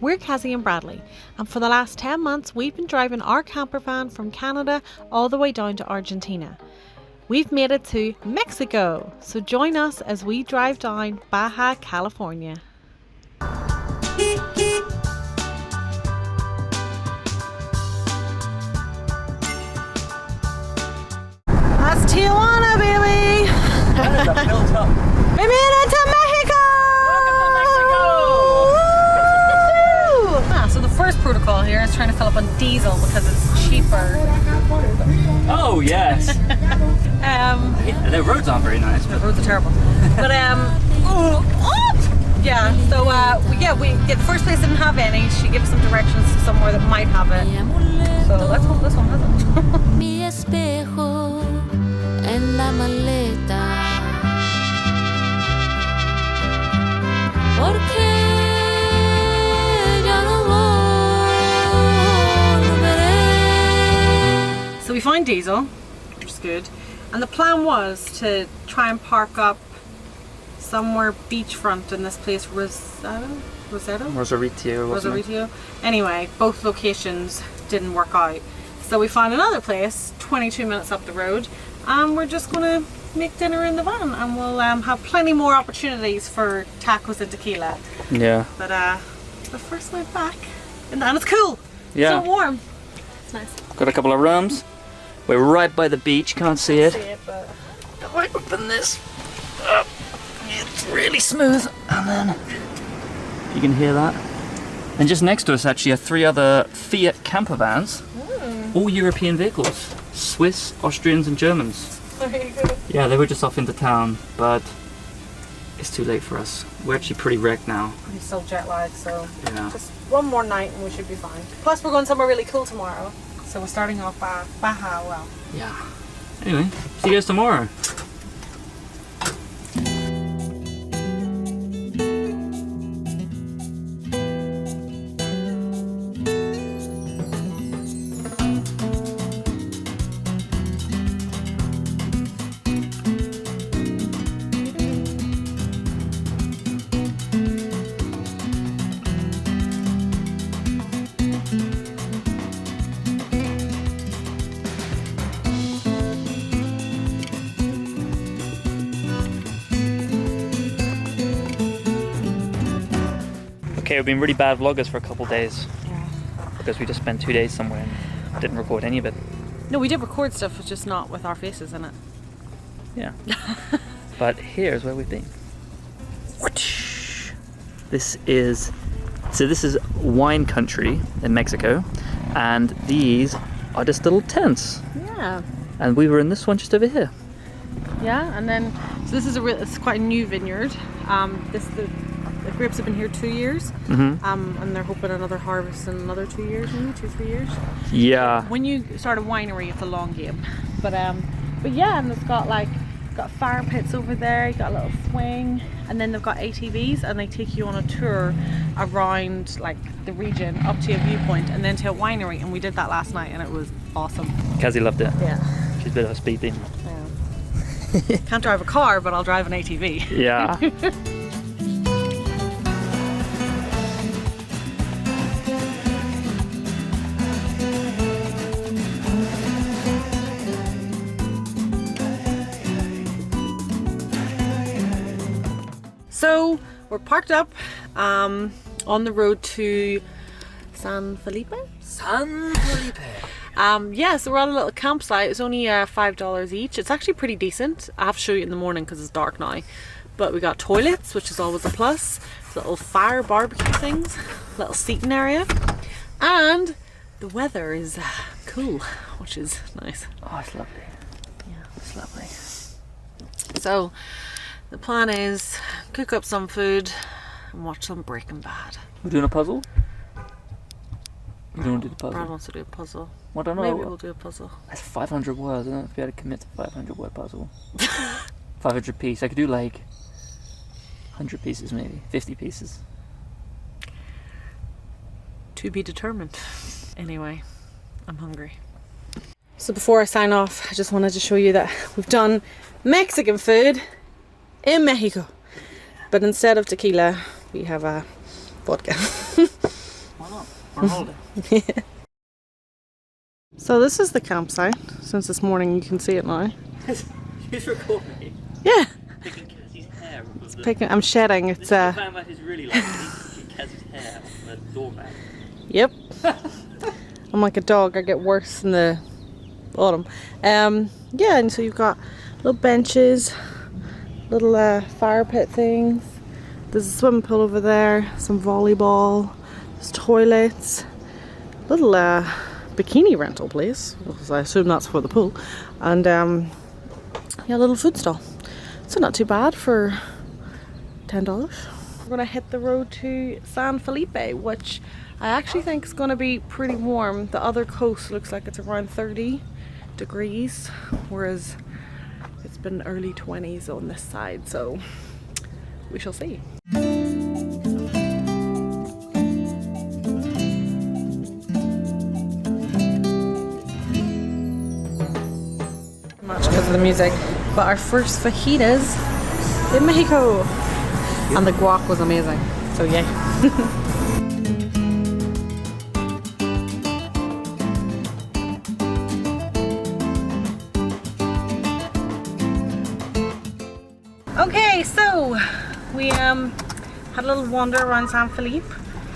We're Cazzy and Bradley, and for the last 10 months we've been driving our camper van from Canada all the way down to Argentina. We've made it to Mexico, so join us as we drive down Baja California. That's Tijuana, baby! We made it to Mexico! So the first protocol here is trying to fill up on diesel because it's cheaper. Oh yes. The roads aren't very nice. The roads are terrible. But yeah. So we the first place didn't have any. She gives some directions to somewhere that might have it. So let's hope this one has it. Mi espejo en la maleta. So we found diesel, which is good, and the plan was to try and park up somewhere beachfront in this place, Rosarito. Anyway, both locations didn't work out, so we found another place 22 minutes up the road, and we're just gonna make dinner in the van, and we'll have plenty more opportunities for tacos and tequila. Yeah. But the first night back, and it's cool. Yeah. It's so warm. It's nice. Got a couple of rooms. We're right by the beach. Can't see it. But If I open this up, it's really smooth, and then you can hear that. And just next to us, actually, are 3 other Fiat camper vans, all European vehicles, Swiss, Austrians, and Germans. there you go. Yeah, they were just off into town, but it's too late for us. We're actually pretty wrecked now. I'm so jet lagged, so Yeah. just one more night and we should be fine. Plus we're going somewhere really cool tomorrow. So we're starting off Baja, well. Yeah. Anyway, see you guys tomorrow. Okay, we've been really bad vloggers for a couple days. Yeah. Because we just spent 2 days somewhere and didn't record any of it. No, we did record stuff, it's just not with our faces in it. Yeah. But here's where we've been. This is wine country in Mexico, and these are just little tents. Yeah. And we were in this one just over here. Yeah, and then so this is it's quite a new vineyard. The grapes have been here 2 years, and they're hoping another harvest in another 2 years, maybe 2-3 years. Yeah. When you start a winery, it's a long game. But yeah, and it's got fire pits over there. You got a little swing, and then they've got ATVs, and they take you on a tour around like the region up to a viewpoint, and then to a winery. And we did that last night, and it was awesome. Cazzy loved it. Yeah. She's a bit of a speed demon. Yeah. Can't drive a car, but I'll drive an ATV. Yeah. So we're parked up on the road to San Felipe. Yeah, so we're at a little campsite. It's only $5 each. It's actually pretty decent. I have to show you in the morning because it's dark now. But we got toilets, which is always a plus. Little fire barbecue things, little seating area, and the weather is cool, which is nice. Oh, it's lovely. Yeah, it's lovely. So the plan is cook up some food and watch some Breaking Bad. We're doing a puzzle? We don't do the puzzle. Brad wants to do a puzzle. Well, I don't know. Maybe we'll do a puzzle. That's 500 words. I don't know if we had to commit to 500 word puzzle. 500 piece. I could do like 100 pieces maybe. 50 pieces. To be determined. Anyway, I'm hungry. So before I sign off, I just wanted to show you that we've done Mexican food in Mexico. But instead of tequila, we have vodka. on holiday. So this is the campsite. Since this morning you can see it now. Who's recording me? Yeah. Picking Cazzy's hair off of the... Picking, I'm shedding. It's This is is really like picking Cazzy's hair off the doormat. Yep. I'm like a dog. I get worse in the autumn. Yeah, and so you've got little benches, little fire pit things. There's a swimming pool over there, some volleyball, there's toilets, little bikini rental place, because I assume that's for the pool, and yeah, a little food stall. So not too bad for $10. We're gonna hit the road to San Felipe, which I actually think is gonna be pretty warm. The other coast looks like it's around 30 degrees, whereas it's been early 20s on this side, so we shall see. Much because of the music, but our first fajitas in Mexico, and the guac was amazing, so yay. Okay, so we had a little wander around San Felipe.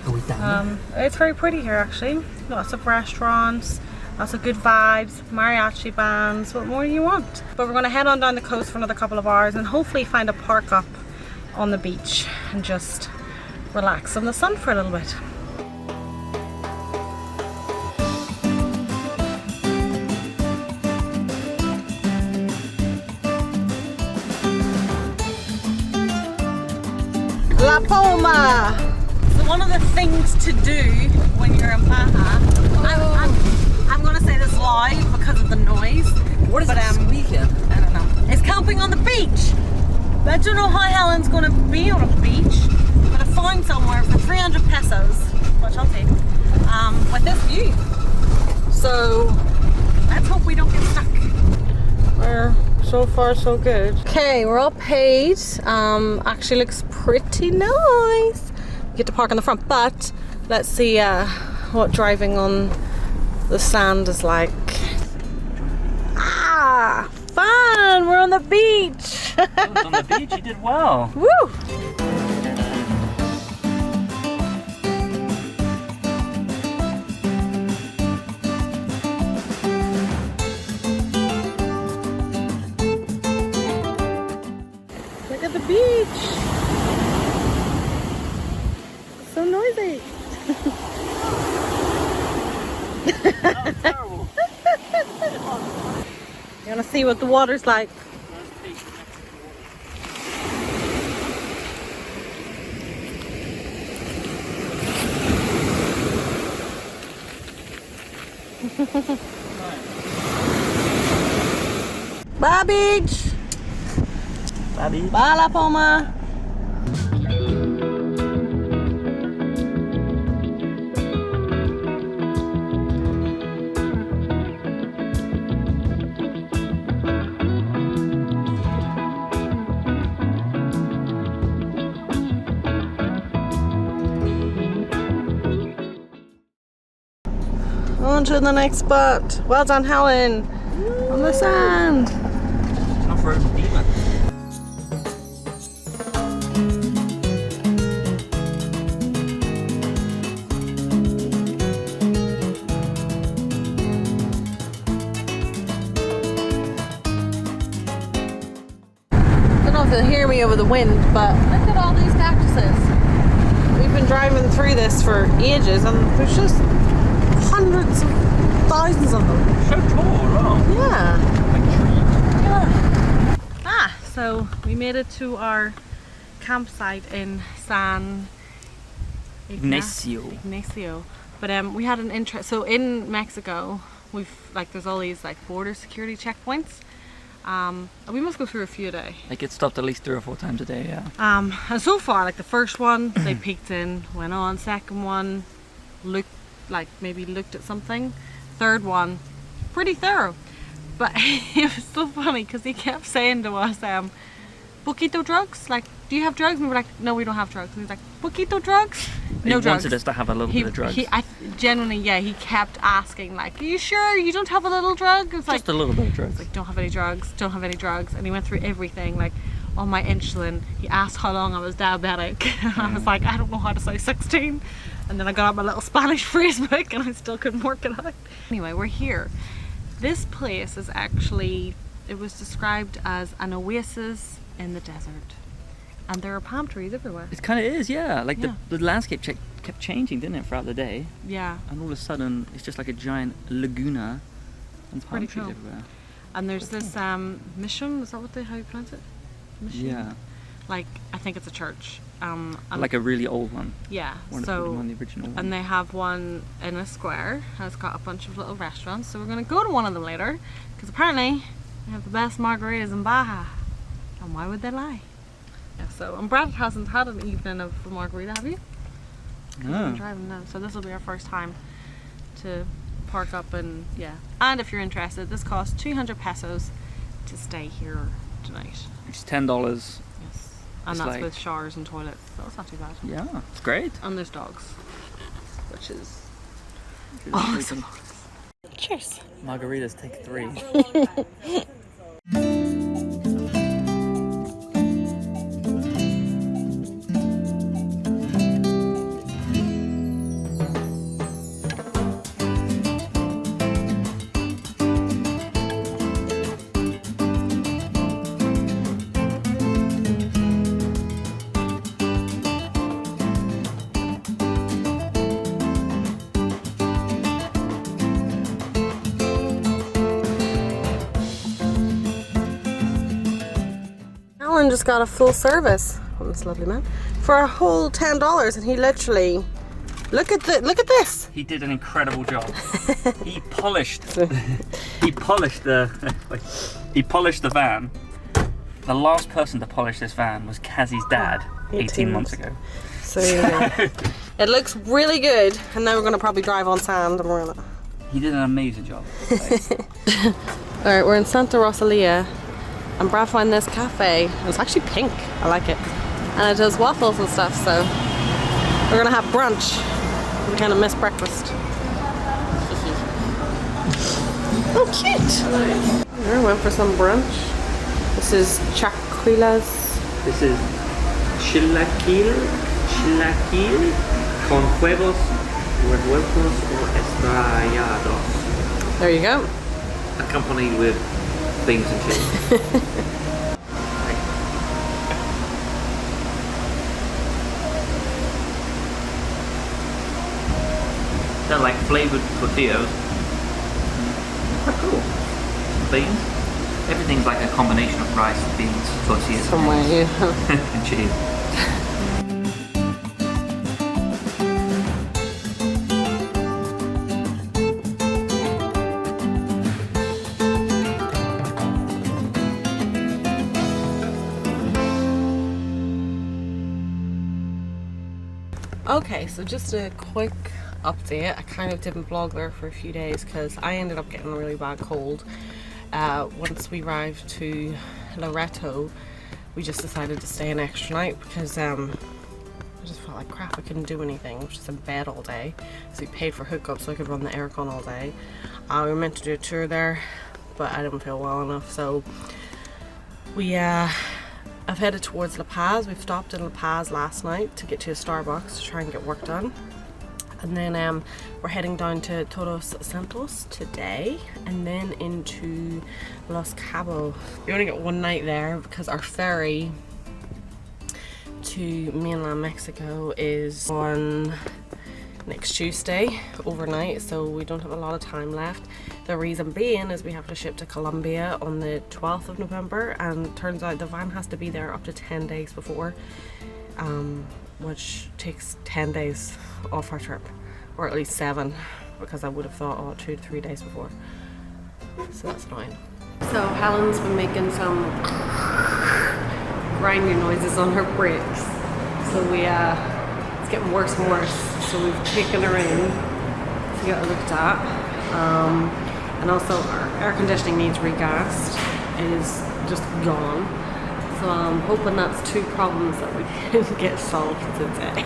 Are we done? It's very pretty here actually. Lots of restaurants, lots of good vibes, mariachi bands. What more do you want? But we're gonna head on down the coast for another couple of hours and hopefully find a park up on the beach and just relax in the sun for a little bit. La Poma! So one of the things to do when you're in Baja, I'm gonna say this live because of the noise. What is this weekend? I don't know. It's camping on the beach. But I don't know how Helen's gonna be on a beach, but I found somewhere for 300 pesos, which I'll take, with this view. So let's hope we don't get stuck. We're so far so good. Okay, we're all paid. Actually looks pretty nice. We get to park on the front, but let's see what driving on the sand is like. Ah, fun! We're on the beach. On the beach, you did well. Woo! Look at the beach. It's so noisy. That was terrible. You wanna see what the water's like? Bye beach! Bye. Bye La Poma! On to the next spot. Well done, Helen. On the sand. Off-road demon. I don't know if you'll hear me over the wind, but look at all these cactuses. We've been driving through this for ages and there's just hundreds of thousands of them. So tall, right? Yeah. Like trees. Yeah. Ah, so we made it to our campsite in San Ignacio. But we had an interest. So in Mexico, there's all these border security checkpoints. And we must go through a few a day. I get stopped at least 3 or 4 times a day, yeah. And so far, the first one, they peeked in, went on. Second one, looked at something. Third one, pretty thorough. But it was so funny because he kept saying to us, poquito drugs? Like, do you have drugs? And we were like, no, we don't have drugs. And he was like, poquito drugs? No He drugs. wanted us to have a little bit of drugs. Genuinely, yeah, he kept asking, like, are you sure you don't have a little drug? It's like, Just a little bit of drugs. like, don't have any drugs, don't have any drugs. And he went through everything, like, on my insulin. He asked how long I was diabetic. And I was like, I don't know how to say 16. And then I got out my little Spanish phrase book and I still couldn't work it out. Anyway, we're here. This place is actually, it was described as an oasis in the desert. And there are palm trees everywhere. It kind of is, yeah. Like the landscape kept changing, didn't it, throughout the day? Yeah. And all of a sudden, it's just like a giant laguna and palm trees cool. everywhere. And there's this mission, is that how you pronounce it? Mission? Yeah. Like, I think it's a church. Like a really old one. Yeah. One of the original ones. And they have one in a square, and it's got a bunch of little restaurants. So we're going to go to one of them later, because apparently they have the best margaritas in Baja. And why would they lie? Yeah, so, and Brad hasn't had an evening of a margarita, have you? No. Driving now, so this will be our first time to park up and and if you're interested, this costs 200 pesos to stay here tonight. Which is $10. Yes, and It's that's like- with showers and toilets, so it's not too bad. Yeah, it's great. And there's dogs, which is It's awesome. freaking- Cheers. Margaritas take 3. Helen just got a full service from this lovely man for a whole $10, and he literally look at this. He did an incredible job. He polished the van. The last person to polish this van was Cazzy's dad 18 months ago. So it looks really good, and now we're gonna probably drive on sand and we're gonna. He did an amazing job. All right, we're in Santa Rosalia, and Brad found this cafe. And it's actually pink. I like it, and it does waffles and stuff. So we're gonna have brunch. We kind of missed breakfast. Oh, cute! We went for some brunch. This is chaquilas. This is chilaquil con huevos revueltos o estrellados, There you go. accompanied with beans and cheese. They're like flavored tortillas. Quite cool. Beans. Everything's like a combination of rice, beans, tortillas, Somewhere, yeah. and cheese. Okay, so just a quick update. I kind of didn't vlog there for a few days because I ended up getting a really bad cold. Once we arrived to Loreto, we just decided to stay an extra night because I just felt like crap. I couldn't do anything. I was just in bed all day. So we paid for hookup so I could run the aircon all day. We were meant to do a tour there, but I didn't feel well enough, so we I've headed towards La Paz. We've stopped in La Paz last night to get to a Starbucks to try and get work done. And then we're heading down to Todos Santos today and then into Los Cabos. We only got one night there because our ferry to mainland Mexico is on next Tuesday overnight, so we don't have a lot of time left. The reason being is we have to ship to Colombia on the 12th of November, and turns out the van has to be there up to 10 days before, which takes 10 days off our trip, or at least 7, because I would have thought 2 to 3 days before, so that's annoying. So Helen's been making some grinding noises on her brakes, so it's getting worse and worse, so we've taken her in to get it looked at, and also our air conditioning needs regassed. It is just gone. So I'm hoping that's 2 problems that we can get solved today.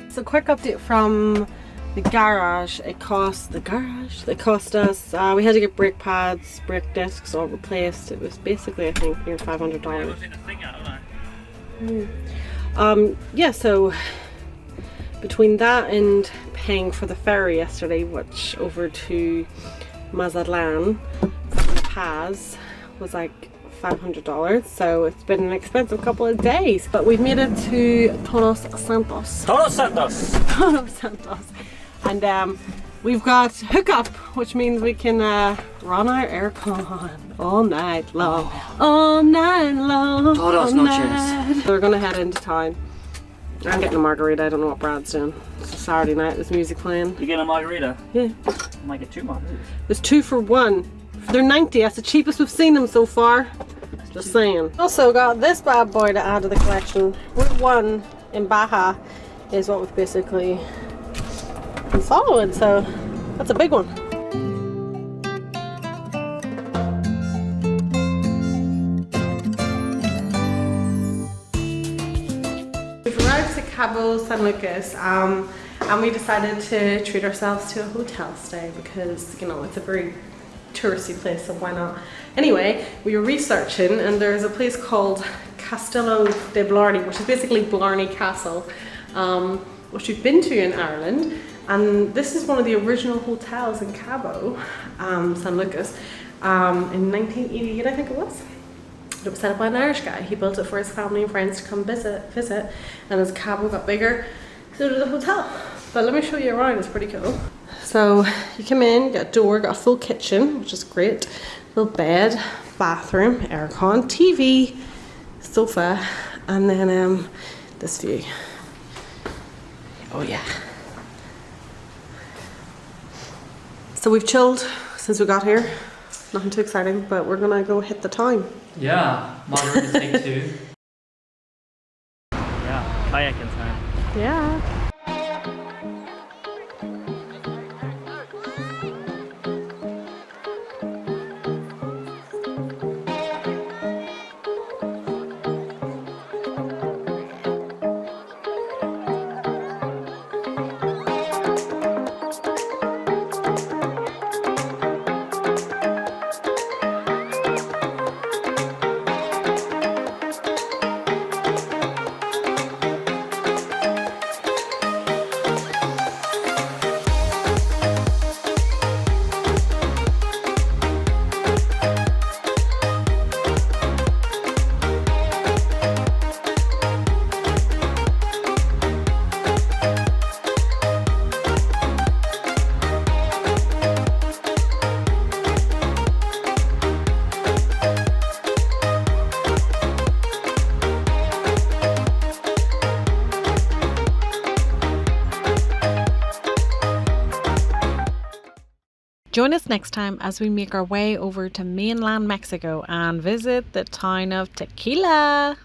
So quick update from the garage. They cost us, we had to get brake pads, brake discs all replaced. It was basically, I think, near $500. Yeah, so between that and paying for the ferry yesterday, which over to Mazatlan from La Paz was like $500, so it's been an expensive couple of days. But we've made it to Todos Santos. And we've got hookup, which means we can run our aircon all night long. All night long. Todos noches. We're gonna head into town. I'm getting a margarita. I don't know what Brad's doing. It's a Saturday night. There's music playing. You getting a margarita? Yeah. I might get 2 margaritas. There's 2 for 1. They're 90. That's the cheapest we've seen them so far. Just saying. Also got this bad boy to add to the collection. Route 1 in Baja is what we've basically been following, so that's a big one. We've arrived to Cabo San Lucas, and we decided to treat ourselves to a hotel stay because, you know, it's a very touristy place, so why not? Anyway, we were researching, and there's a place called Castello de Blarney, which is basically Blarney Castle, which we've been to in Ireland. And this is one of the original hotels in Cabo San Lucas in 1988, I think it was. It was set up by an Irish guy. He built it for his family and friends to come visit. And as Cabo got bigger, so did the hotel. But let me show you around, it's pretty cool. So you come in, got a door, got a full kitchen, which is great. Little bed, bathroom, aircon, TV, sofa, and then this view. Oh yeah. So we've chilled since we got here. Nothing too exciting, but we're gonna go hit the town. Yeah, margarita take 2. Yeah, kayaking time. Yeah. Join us next time as we make our way over to mainland Mexico and visit the town of Tequila.